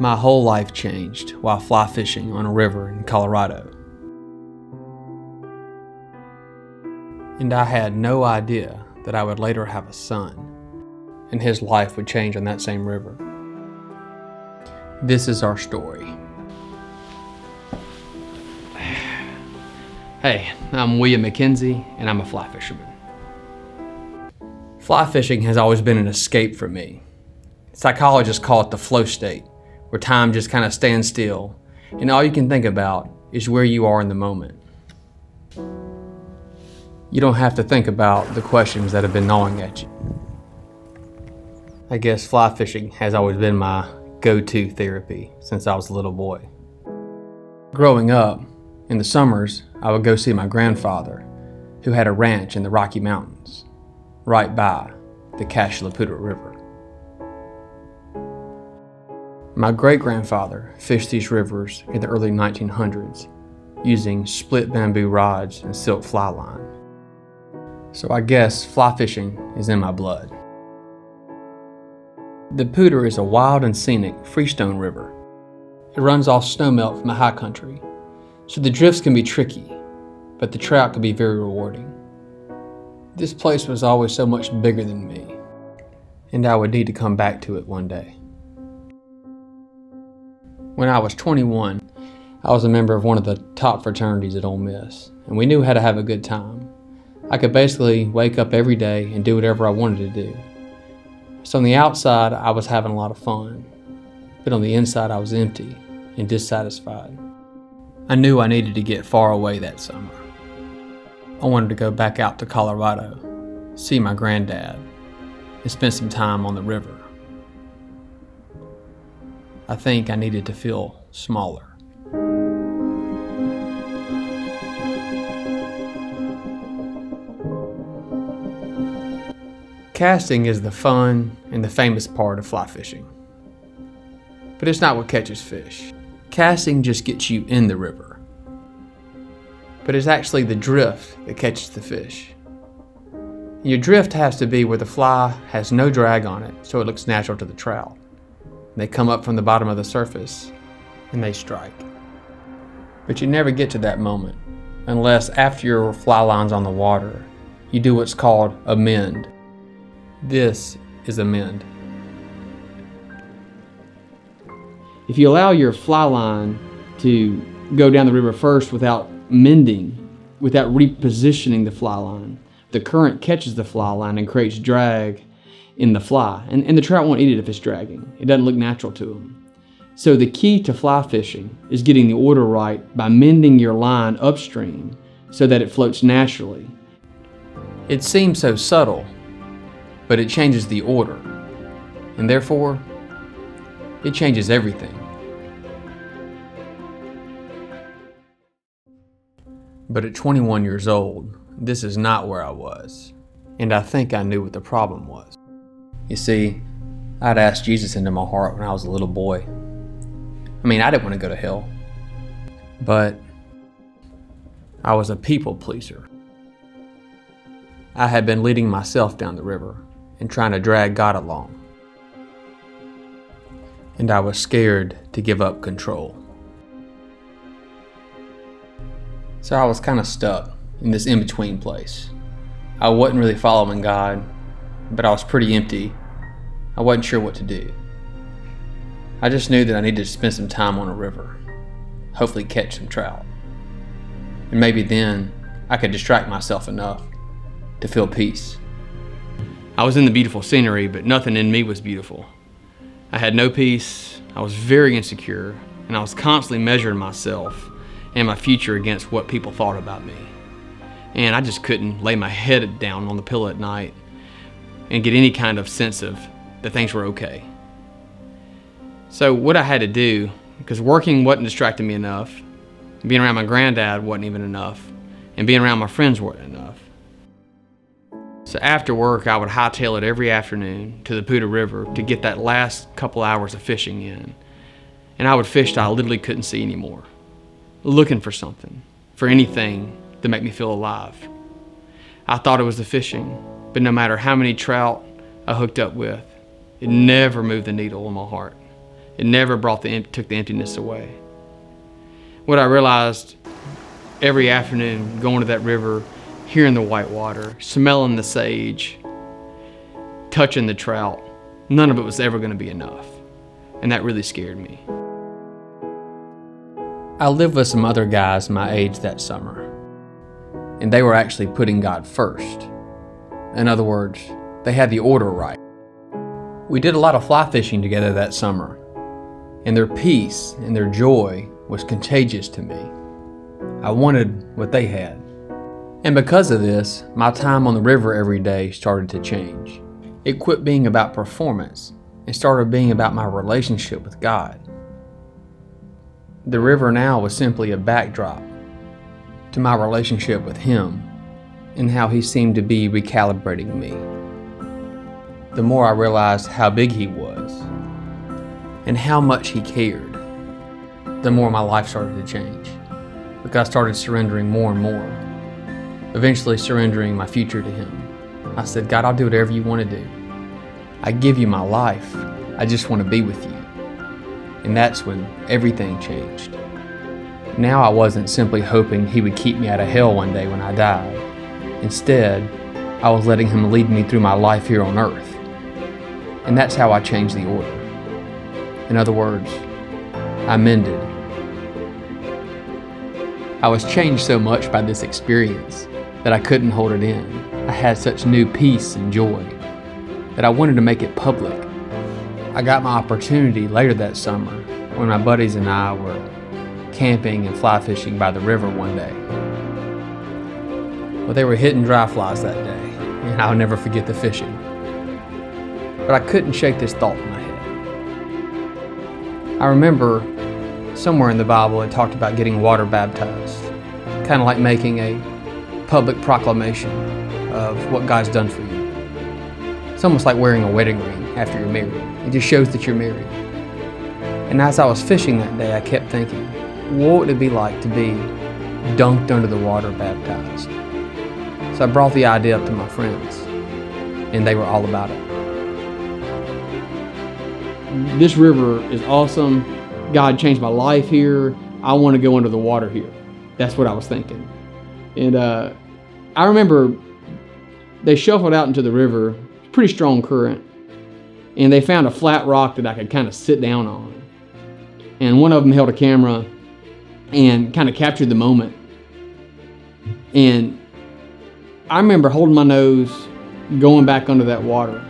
My whole life changed while fly fishing on a river in Colorado. And I had no idea that I would later have a son, and his life would change on that same river. This is our story. Hey, I'm William McKenzie, and I'm a fly fisherman. Fly fishing has always been an escape for me. Psychologists call it the flow state, where time just kind of stands still, and all you can think about is where you are in the moment. You don't have to think about the questions that have been gnawing at you. I guess fly fishing has always been my go-to therapy since I was a little boy. Growing up, in the summers, I would go see my grandfather, who had a ranch in the Rocky Mountains, right by the Cache la Poudre River. My great-grandfather fished these rivers in the early 1900s using split bamboo rods and silk fly line. So I guess fly fishing is in my blood. The Poudre is a wild and scenic freestone river. It runs off snowmelt from the high country, so the drifts can be tricky, but the trout can be very rewarding. This place was always so much bigger than me, and I would need to come back to it one day. When I was 21, I was a member of one of the top fraternities at Ole Miss, and we knew how to have a good time. I could basically wake up every day and do whatever I wanted to do. So on the outside, I was having a lot of fun, but on the inside, I was empty and dissatisfied. I knew I needed to get far away that summer. I wanted to go back out to Colorado, see my granddad, and spend some time on the river. I think I needed to feel smaller. Casting is the fun and the famous part of fly fishing. But it's not what catches fish. Casting just gets you in the river. But it's actually the drift that catches the fish. And your drift has to be where the fly has no drag on it, so it looks natural to the trout. They come up from the bottom of the surface and they strike. But you never get to that moment unless after your fly line's on the water, you do what's called a mend. This is a mend. If you allow your fly line to go down the river first without mending, without repositioning the fly line, the current catches the fly line and creates drag in the fly. And the trout won't eat it if it's dragging. It doesn't look natural to them. So the key to fly fishing is getting the order right by mending your line upstream so that it floats naturally. It seems so subtle, but it changes the order, and therefore, it changes everything. But at 21 years old, this is not where I was, and I think I knew what the problem was. You see, I'd asked Jesus into my heart when I was a little boy. I mean, I didn't want to go to hell, but I was a people pleaser. I had been leading myself down the river and trying to drag God along. And I was scared to give up control. So I was kind of stuck in this in-between place. I wasn't really following God, but I was pretty empty. I wasn't sure what to do. I just knew that I needed to spend some time on a river, hopefully catch some trout. And maybe then I could distract myself enough to feel peace. I was in the beautiful scenery, but nothing in me was beautiful. I had no peace, I was very insecure, and I was constantly measuring myself and my future against what people thought about me. And I just couldn't lay my head down on the pillow at night and get any kind of sense of that things were okay. So what I had to do, because working wasn't distracting me enough, being around my granddad wasn't even enough, and being around my friends wasn't enough. So after work, I would hightail it every afternoon to the Poudre River to get that last couple hours of fishing in. And I would fish till I literally couldn't see anymore, looking for something, for anything to make me feel alive. I thought it was the fishing, but no matter how many trout I hooked up with, it never moved the needle in my heart. It never took the emptiness away. What I realized every afternoon going to that river, hearing the white water, smelling the sage, touching the trout, none of it was ever going to be enough. And that really scared me. I lived with some other guys my age that summer, and they were actually putting God first. In other words, they had the order right. We did a lot of fly fishing together that summer, and their peace and their joy was contagious to me. I wanted what they had. And because of this, my time on the river every day started to change. It quit being about performance and started being about my relationship with God. The river now was simply a backdrop to my relationship with Him and how He seemed to be recalibrating me. The more I realized how big He was and how much He cared, the more my life started to change, because I started surrendering more and more, eventually surrendering my future to Him. I said, God, I'll do whatever you want to do. I give you my life. I just want to be with you. And that's when everything changed. Now I wasn't simply hoping He would keep me out of hell one day when I died. Instead, I was letting Him lead me through my life here on earth. And that's how I changed the order. In other words, I mended. I was changed so much by this experience that I couldn't hold it in. I had such new peace and joy that I wanted to make it public. I got my opportunity later that summer when my buddies and I were camping and fly fishing by the river one day. Well, they were hitting dry flies that day, and I'll never forget the fishing. But I couldn't shake this thought in my head. I remember somewhere in the Bible it talked about getting water baptized, kind of like making a public proclamation of what God's done for you. It's almost like wearing a wedding ring after you're married. It just shows that you're married. And as I was fishing that day, I kept thinking, what would it be like to be dunked under the water baptized? So I brought the idea up to my friends, and they were all about it. This river is awesome. God changed my life here. I want to go under the water here. That's what I was thinking. And I remember they shuffled out into the river, pretty strong current, and they found a flat rock that I could kind of sit down on. And one of them held a camera and kind of captured the moment. And I remember holding my nose, going back under that water.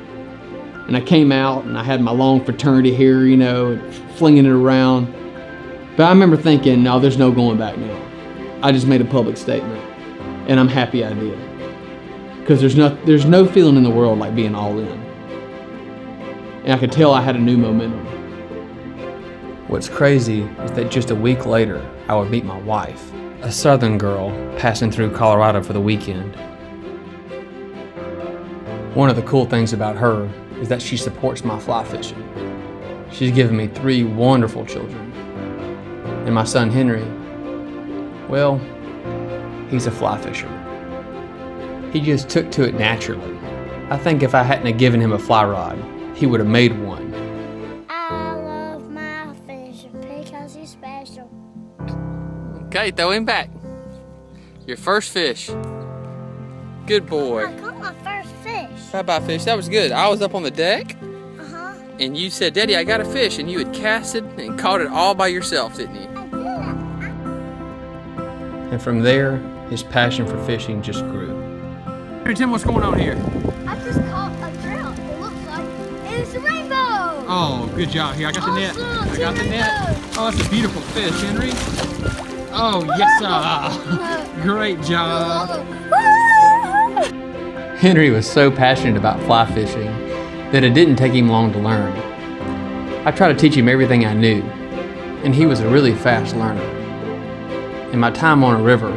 And I came out and I had my long fraternity hair, you know, flinging it around. But I remember thinking, no, there's no going back now. I just made a public statement, and I'm happy I did. Because there's no feeling in the world like being all in. And I could tell I had a new momentum. What's crazy is that just a week later, I would meet my wife, a southern girl passing through Colorado for the weekend. One of the cool things about her is that she supports my fly fishing. She's given me 3 wonderful children. And my son Henry, well, he's a fly fisherman. He just took to it naturally. I think if I hadn't have given him a fly rod, he would have made one. I love my fish because he's special. Okay, throw him back. Your first fish. Good boy. I got my first fish. Bye-bye, fish. That was good. I was up on the deck, Uh-huh. and you said, Daddy, I got a fish, and you had cast it and caught it all by yourself, didn't you? I did. And from there, his passion for fishing just grew. Hey, Tim, what's going on here? I just caught a trout. It looks like it's a rainbow. Oh, good job. Here, I got the net. Awesome, I got the two net. rainbows. Oh, that's a beautiful fish, Henry. Oh, yes, sir. Great job. Henry was so passionate about fly fishing that it didn't take him long to learn. I tried to teach him everything I knew, and he was a really fast learner. And my time on a river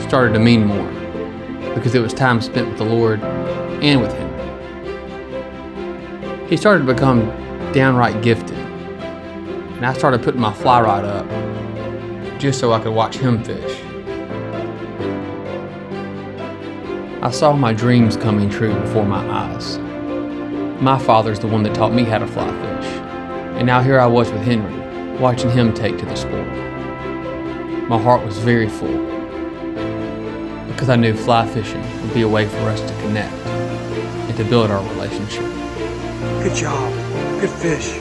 started to mean more, because it was time spent with the Lord and with Him. He started to become downright gifted, and I started putting my fly rod up just so I could watch him fish. I saw my dreams coming true before my eyes. My father's the one that taught me how to fly fish, And now here I was with Henry, watching him take to the sport. My heart was very full, because I knew fly fishing would be a way for us to connect and to build our relationship. Good job. Good fish.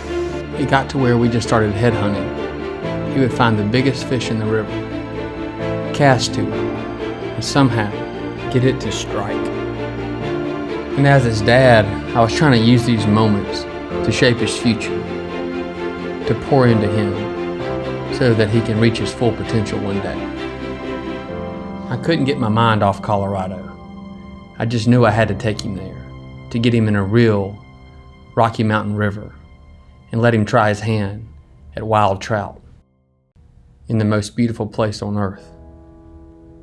It got to where we just started head hunting. He would find the biggest fish in the river, cast to it, and somehow get it to strike. And as his dad, I was trying to use these moments to shape his future, to pour into him so that he can reach his full potential one day. I couldn't get my mind off Colorado. I just knew I had to take him there, to get him in a real Rocky Mountain river and let him try his hand at wild trout in the most beautiful place on earth.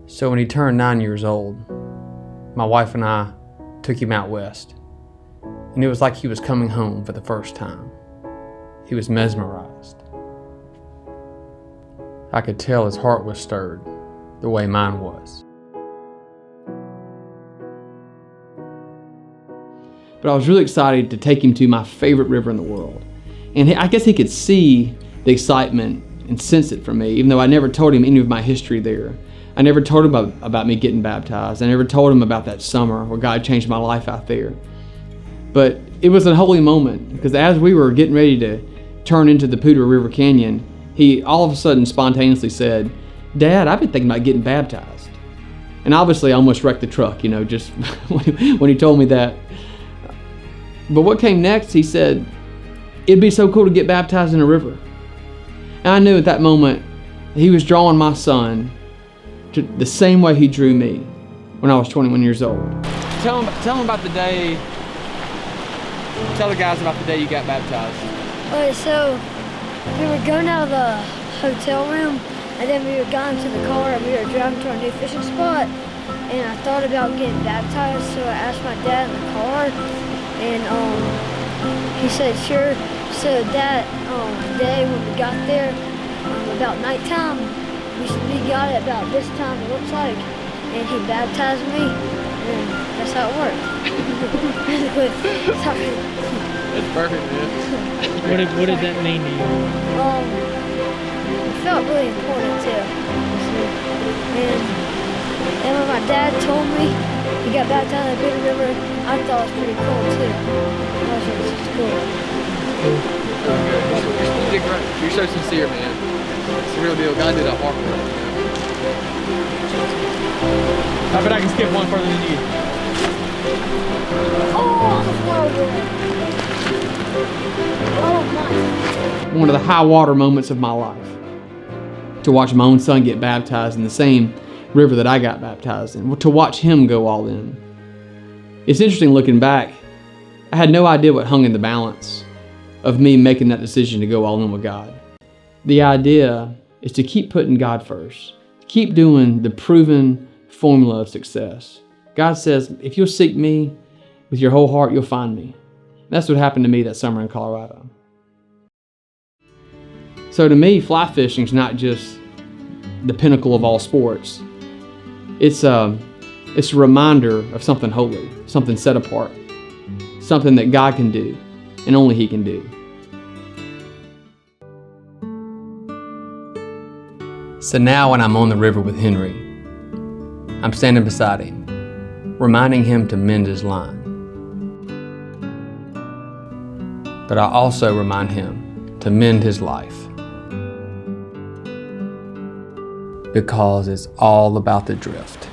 So when he turned 9 years old, my wife and I took him out west, and it was like he was coming home for the first time. He was mesmerized. I could tell his heart was stirred the way mine was. But I was really excited to take him to my favorite river in the world. And I guess he could see the excitement and sense it from me, even though I never told him any of my history there. I never told him about me getting baptized. I never told him about that summer where God changed my life out there. But it was a holy moment, because as we were getting ready to turn into the Poudre River Canyon, he all of a sudden spontaneously said, "Dad, I've been thinking about getting baptized." And obviously I almost wrecked the truck, just when he told me that. But what came next, he said, "It'd be so cool to get baptized in a river." And I knew at that moment he was drawing my son to the same way he drew me when I was 21 years old. Tell him about the day. Tell the guys about the day you got baptized. Okay, so we were going out of the hotel room, and then we were going to the car, and we were driving to our new fishing spot. And I thought about getting baptized, so I asked my dad in the car, and he said sure. So that day when we got there, about nighttime, we got it about this time, it looks like, and he baptized me, and that's how it worked. Sorry. That's perfect, man. What did that mean to you? It felt really important too. And when my dad told me he got baptized in the Poudre River, I thought it was pretty cool too. I was like, this is cool. You did great. You're so sincere, man. It's the real deal. God did a heart for us. I bet I can skip one further than you. Oh, One of the high water moments of my life, to watch my own son get baptized in the same river that I got baptized in, to watch him go all in. It's interesting looking back. I had no idea what hung in the balance of me making that decision to go all in with God. The idea is to keep putting God first. Keep doing the proven formula of success. God says, if you'll seek me with your whole heart, you'll find me. That's what happened to me that summer in Colorado. So to me, fly fishing is not just the pinnacle of all sports. It's a reminder of something holy, something set apart, something that God can do and only He can do. So now when I'm on the river with Henry, I'm standing beside him, reminding him to mend his line. But I also remind him to mend his life, because it's all about the drift.